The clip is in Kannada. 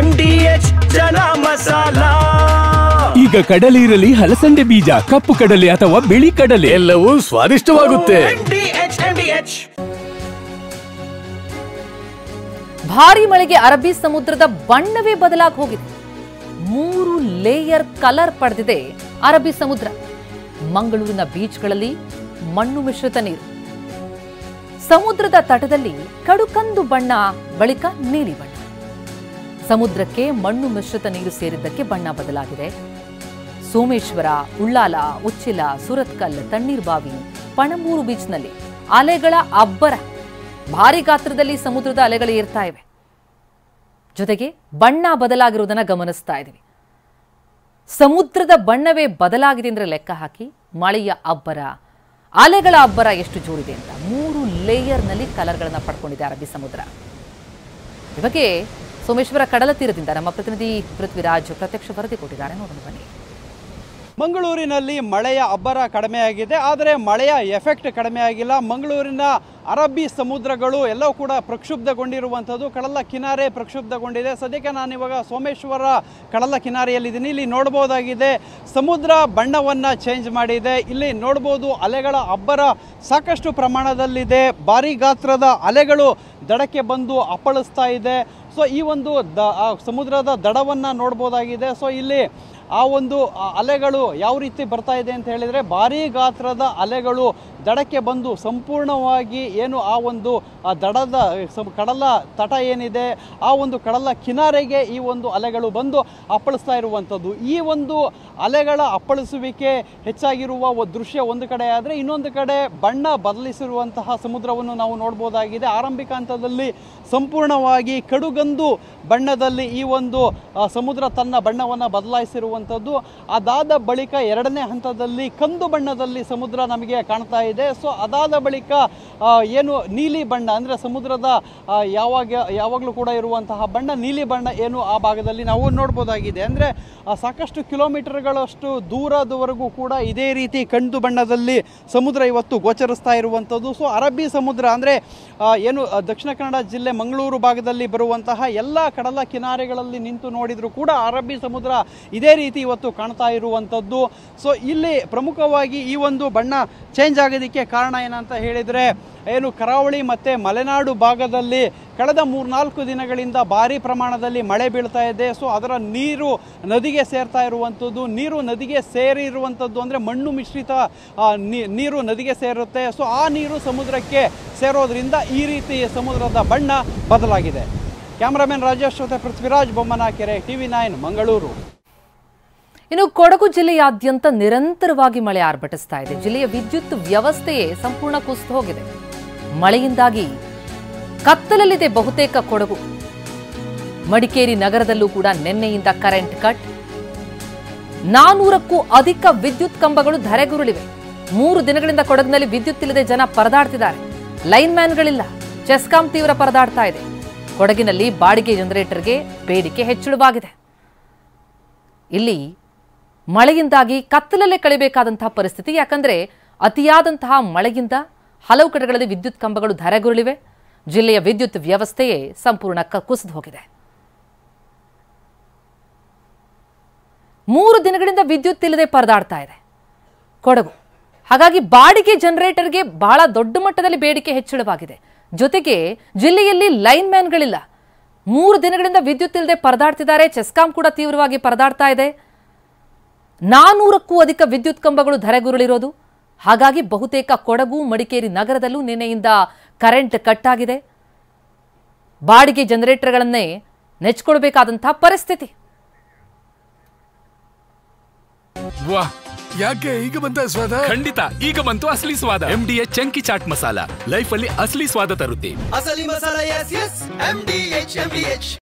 MDH ಜನ ಮಸಾಲಾ. ಈಗ ಕಡಲೆ ಇರಲಿ, ಹಲಸಂದೆ ಬೀಜ, ಕಪ್ಪು ಕಡಲೆ ಅಥವಾ ಬಿಳಿ ಕಡಲೆ, ಎಲ್ಲವೂ ಸ್ವಾದಿಷ್ಟವಾಗುತ್ತೆ. ಭಾರಿ ಮಳೆಗೆ ಅರಬ್ಬಿ ಸಮುದ್ರದ ಬಣ್ಣವೇ ಬದಲಾಗಿ ಹೋಗಿದೆ. 3 ಲೇಯರ್ ಕಲರ್ ಪಡೆದಿದೆ ಅರಬ್ಬಿ ಸಮುದ್ರ. ಮಂಗಳೂರಿನ ಬೀಚ್ಗಳಲ್ಲಿ ಮಣ್ಣು ಮಿಶ್ರಿತ ನೀರು, ಸಮುದ್ರದ ತಟದಲ್ಲಿ ಕಡುಕಂದು ಬಣ್ಣ, ಬಳಿಕ ನೀಲಿ ಬಣ್ಣ. ಸಮುದ್ರಕ್ಕೆ ಮಣ್ಣು ಮಿಶ್ರಿತ ನೀರು ಸೇರಿದ್ದಕ್ಕೆ ಬಣ್ಣ ಬದಲಾಗಿದೆ. ಸೋಮೇಶ್ವರ, ಉಳ್ಳಾಲ, ಉಚ್ಚಿಲ, ಸುರತ್ಕಲ್, ತಣ್ಣೀರ್ಬಾವಿ, ಪಣಂಬೂರು ಬೀಚ್ನಲ್ಲಿ ಅಲೆಗಳ ಅಬ್ಬರ. ಭಾರಿ ಗಾತ್ರದಲ್ಲಿ ಸಮುದ್ರದ ಅಲೆಗಳು ಏರ್ತಾ ಇವೆ. ಜೊತೆಗೆ ಬಣ್ಣ ಬದಲಾಗಿರುವುದನ್ನು ಗಮನಿಸ್ತಾ ಇದ್ದೀವಿ. ಸಮುದ್ರದ ಬಣ್ಣವೇ ಬದಲಾಗಿದೆ ಅಂದ್ರೆ ಲೆಕ್ಕ ಹಾಕಿ, ಮಳೆಯ ಅಬ್ಬರ, ಅಲೆಗಳ ಅಬ್ಬರ ಎಷ್ಟು ಜೋರಿದೆ ಅಂತ. 3 ಲೇಯರ್ನಲ್ಲಿ ಕಲರ್ಗಳನ್ನು ಪಡ್ಕೊಂಡಿದೆ ಅರಬ್ಬಿ ಸಮುದ್ರ. ಈ ಬಗ್ಗೆ ಸೋಮೇಶ್ವರ ಕಡಲ ತೀರದಿಂದ ನಮ್ಮ ಪ್ರತಿನಿಧಿ ಪೃಥ್ವಿರಾಜ್ ಪ್ರತ್ಯಕ್ಷ ವರದಿ ಕೊಟ್ಟಿದ್ದಾರೆ, ನೋಡೋಣ ಬನ್ನಿ. ಮಂಗಳೂರಿನಲ್ಲಿ ಮಳೆಯ ಅಬ್ಬರ ಕಡಿಮೆಯಾಗಿದೆ, ಆದರೆ ಮಳೆಯ ಎಫೆಕ್ಟ್ ಕಡಿಮೆ ಆಗಿಲ್ಲ. ಮಂಗಳೂರಿನ ಅರಬ್ಬಿ ಸಮುದ್ರಗಳು ಎಲ್ಲವೂ ಕೂಡ ಪ್ರಕ್ಷುಬ್ಧಗೊಂಡಿರುವಂಥದ್ದು. ಕಡಲ ಕಿನಾರೆ ಪ್ರಕ್ಷುಬ್ಧಗೊಂಡಿದೆ. ಸದ್ಯಕ್ಕೆ ನಾನಿವಾಗ ಸೋಮೇಶ್ವರ ಕಡಲ ಕಿನಾರೆಯಲ್ಲಿದ್ದೀನಿ. ಇಲ್ಲಿ ನೋಡ್ಬೋದಾಗಿದೆ, ಸಮುದ್ರ ಬಣ್ಣವನ್ನು ಚೇಂಜ್ ಮಾಡಿದೆ. ಇಲ್ಲಿ ನೋಡ್ಬೋದು ಅಲೆಗಳ ಅಬ್ಬರ ಸಾಕಷ್ಟು ಪ್ರಮಾಣದಲ್ಲಿದೆ. ಭಾರಿ ಗಾತ್ರದ ಅಲೆಗಳು ದಡಕ್ಕೆ ಬಂದು ಅಪ್ಪಳಿಸ್ತಾ ಇದೆ. ಸೊ ಈ ಒಂದು ಸಮುದ್ರದ ದಡವನ್ನು ನೋಡ್ಬೋದಾಗಿದೆ. ಸೊ ಇಲ್ಲಿ ಆ ಒಂದು ಅಲೆಗಳು ಯಾವ ರೀತಿ ಬರ್ತಾ ಇದೆ ಅಂತ ಹೇಳಿದರೆ, ಭಾರೀ ಗಾತ್ರದ ಅಲೆಗಳು ದಡಕ್ಕೆ ಬಂದು ಸಂಪೂರ್ಣವಾಗಿ ಏನು ಆ ಒಂದು ದಡದ ಕಡಲ ತಟ ಏನಿದೆ, ಆ ಒಂದು ಕಡಲ ಕಿನಾರೆಗೆ ಈ ಒಂದು ಅಲೆಗಳು ಬಂದು ಅಪ್ಪಳಿಸ್ತಾ ಇರುವಂಥದ್ದು. ಈ ಒಂದು ಅಲೆಗಳ ಅಪ್ಪಳಿಸುವಿಕೆ ಹೆಚ್ಚಾಗಿರುವ ದೃಶ್ಯ ಒಂದು ಕಡೆ ಆದರೆ, ಇನ್ನೊಂದು ಕಡೆ ಬಣ್ಣ ಬದಲಿಸಿರುವಂತಹ ಸಮುದ್ರವನ್ನು ನಾವು ನೋಡ್ಬೋದಾಗಿದೆ. ಆರಂಭಿಕ ಹಂತದಲ್ಲಿ ಸಂಪೂರ್ಣವಾಗಿ ಕಡುಗಂದು ಬಣ್ಣದಲ್ಲಿ ಈ ಒಂದು ಸಮುದ್ರ ತನ್ನ ಬಣ್ಣವನ್ನು ಬದಲಾಯಿಸಿರುವಂಥದ್ದು. ಅದಾದ ಬಳಿಕ ಎರಡನೇ ಹಂತದಲ್ಲಿ ಕಂದು ಬಣ್ಣದಲ್ಲಿ ಸಮುದ್ರ ನಮಗೆ ಕಾಣ್ತಾ ಇದೆ. ಸೊ ಅದಾದ ಬಳಿಕ ಏನು ನೀಲಿ ಬಣ್ಣ ಅಂದರೆ ಸಮುದ್ರದ ಯಾವಾಗಲೂ ಕೂಡ ಇರುವಂತಹ ಬಣ್ಣ ನೀಲಿ ಬಣ್ಣ ಏನು ಆ ಭಾಗದಲ್ಲಿ ನಾವು ನೋಡ್ಬೋದಾಗಿದೆ. ಅಂದರೆ ಸಾಕಷ್ಟು ಕಿಲೋಮೀಟರ್ಗಳಷ್ಟು ದೂರದವರೆಗೂ ಕೂಡ ಇದೇ ರೀತಿ ಕಂದು ಬಣ್ಣದಲ್ಲಿ ಸಮುದ್ರ ಇವತ್ತು ಗೋಚರಿಸ್ತಾ ಇರುವಂಥದ್ದು. ಸೊ ಅರಬ್ಬಿ ಸಮುದ್ರ ಅಂದರೆ ಏನು ದಕ್ಷಿಣ ಕನ್ನಡ ಜಿಲ್ಲೆ ಮಂಗಳೂರು ಭಾಗದಲ್ಲಿ ಬರುವಂತಹ ಎಲ್ಲ ಕಡಲ ಕಿನಾರೆಗಳಲ್ಲಿ ನಿಂತು ನೋಡಿದರೂ ಕೂಡ ಅರಬ್ಬಿ ಸಮುದ್ರ ಇದೇ ರೀತಿ ಇವತ್ತು ಕಾಣ್ತಾ ಇರುವಂಥದ್ದು. ಸೊ ಇಲ್ಲಿ ಪ್ರಮುಖವಾಗಿ ಈ ಒಂದು ಬಣ್ಣ ಚೇಂಜ್ ಆಗೋದಕ್ಕೆ ಕಾರಣ ಏನಂತ ಹೇಳಿದರೆ, ಏನು ಕರಾವಳಿ ಮತ್ತು ಮಲೆನಾಡು ಭಾಗದಲ್ಲಿ ಕಳೆದ 3-4 ದಿನಗಳಿಂದ ಭಾರಿ ಪ್ರಮಾಣದಲ್ಲಿ ಮಳೆ ಬೀಳ್ತಾ ಇದೆ. ಸೊ ಅದರ ನೀರು ನದಿಗೆ ಸೇರ್ತಾ ಇರುವಂಥದ್ದು. ನೀರು ನದಿಗೆ ಸೇರಿರುವಂಥದ್ದು ಅಂದರೆ ಮಣ್ಣು ಮಿಶ್ರಿತ ನೀರು ನದಿಗೆ ಸೇರುತ್ತೆ. ಸೊ ಆ ನೀರು ಸಮುದ್ರಕ್ಕೆ ಸೇರೋದ್ರಿಂದ ಈ ರೀತಿ ಸಮುದ್ರದ ಬಣ್ಣ ಬದಲಾಗಿದೆ. ಕ್ಯಾಮರಾಮನ್ ರಾಜೇಶ್ ಜೊತೆ ಪೃಥ್ವಿರಾಜ್ ಬೊಮ್ಮನಕೆರೆ, TV9 ಮಂಗಳೂರು. ಇನ್ನು ಕೊಡಗು ಜಿಲ್ಲೆಯಾದ್ಯಂತ ನಿರಂತರವಾಗಿ ಮಳೆ ಆರ್ಭಟಿಸ್ತಾ ಇದೆ. ಜಿಲ್ಲೆಯ ವಿದ್ಯುತ್ ವ್ಯವಸ್ಥೆಯೇ ಸಂಪೂರ್ಣ ಕುಸಿದು ಹೋಗಿದೆ. ಮಳೆಯಿಂದಾಗಿ ಕತ್ತಲಲ್ಲಿದೆ ಬಹುತೇಕ ಕೊಡಗು. ಮಡಿಕೇರಿ ನಗರದಲ್ಲೂ ಕೂಡ ನಿನ್ನೆಯಿಂದ ಕರೆಂಟ್ ಕಟ್. 400ಕ್ಕೂ ಅಧಿಕ ವಿದ್ಯುತ್ ಕಂಬಗಳು ಧರೆಗುರುಳಿವೆ. 3 ದಿನಗಳಿಂದ ಕೊಡಗಿನಲ್ಲಿ ವಿದ್ಯುತ್ ಇಲ್ಲದೆ ಜನ ಪರದಾಡ್ತಿದ್ದಾರೆ. ಲೈನ್ ಮ್ಯಾನ್ಗಳಿಲ್ಲ. ಚೆಸ್ಕಾಂ ತೀವ್ರ ಪರದಾಡ್ತಾ ಇದೆ. ಕೊಡಗಿನಲ್ಲಿ ಬಾಡಿಗೆ ಜನರೇಟರ್ಗೆ ಬೇಡಿಕೆ ಹೆಚ್ಚಳವಾಗಿದೆ. ಇಲ್ಲಿ ಮಳೆಯಿಂದಾಗಿ ಕತ್ತಲಲ್ಲೇ ಕಳೆಯಬೇಕಾದಂತಹ ಪರಿಸ್ಥಿತಿ. ಯಾಕಂದ್ರೆ ಅತಿಯಾದಂತಹ ಮಳೆಯಿಂದ ಹಲವು ಕಡೆಗಳಲ್ಲಿ ವಿದ್ಯುತ್ ಕಂಬಗಳು ಧರೆಗುರುಳಿವೆ. ಜಿಲ್ಲೆಯ ವಿದ್ಯುತ್ ವ್ಯವಸ್ಥೆಯೇ ಸಂಪೂರ್ಣ ಕುಸಿದು ಹೋಗಿದೆ. 3 ದಿನಗಳಿಂದ ವಿದ್ಯುತ್ ಇಲ್ಲದೆ ಪರದಾಡ್ತಾ ಇದೆ ಕೊಡಗು. ಹಾಗಾಗಿ ಬಾಡಿಗೆ ಜನರೇಟರ್ಗೆ ಬಹಳ ದೊಡ್ಡ ಮಟ್ಟದಲ್ಲಿ ಬೇಡಿಕೆ ಹೆಚ್ಚಳವಾಗಿದೆ. ಜೊತೆಗೆ ಜಿಲ್ಲೆಯಲ್ಲಿ ಲೈನ್ ಮ್ಯಾನ್ಗಳಿಲ್ಲ. 3 ದಿನಗಳಿಂದ ವಿದ್ಯುತ್ ಇಲ್ಲದೆ ಪರದಾಡ್ತಿದ್ದಾರೆ. ಚೆಸ್ಕಾಂ ಕೂಡ ತೀವ್ರವಾಗಿ ಪರದಾಡ್ತಾ ಇದೆ. 400ಕ್ಕೂ ಅಧಿಕ ವಿದ್ಯುತ್ ಕಂಬಗಳು ಧರೆಗುರುಳಿರೋದು. ಹಾಗಾಗಿ ಬಹುತೇಕ ಕೊಡಗು, ಮಡಿಕೇರಿ ನಗರದಲ್ಲೂ ನಿನ್ನೆಯಿಂದ ಕರೆಂಟ್ ಕಟ್ ಆಗಿದೆ. ಬಾಡಿಗೆ ಜನರೇಟರ್ಗಳನ್ನೇ ನೆಚ್ಕೊಳ್ಬೇಕಾದಂತಹ ಪರಿಸ್ಥಿತಿ. ಯಾಕೆ ಈಗ ಬಂತ ಸ್ವಾದ? ಖಂಡಿತ ಈಗ ಬಂತು ಅಸಲಿ ಸ್ವಾದ. MDH chunky chaat masala life ಅಲ್ಲಿ ಅಸಲಿ ಸ್ವಾದ ತರುತ್ತೆ. ಅಸಲಿ ಮಸಾಲ, MDH.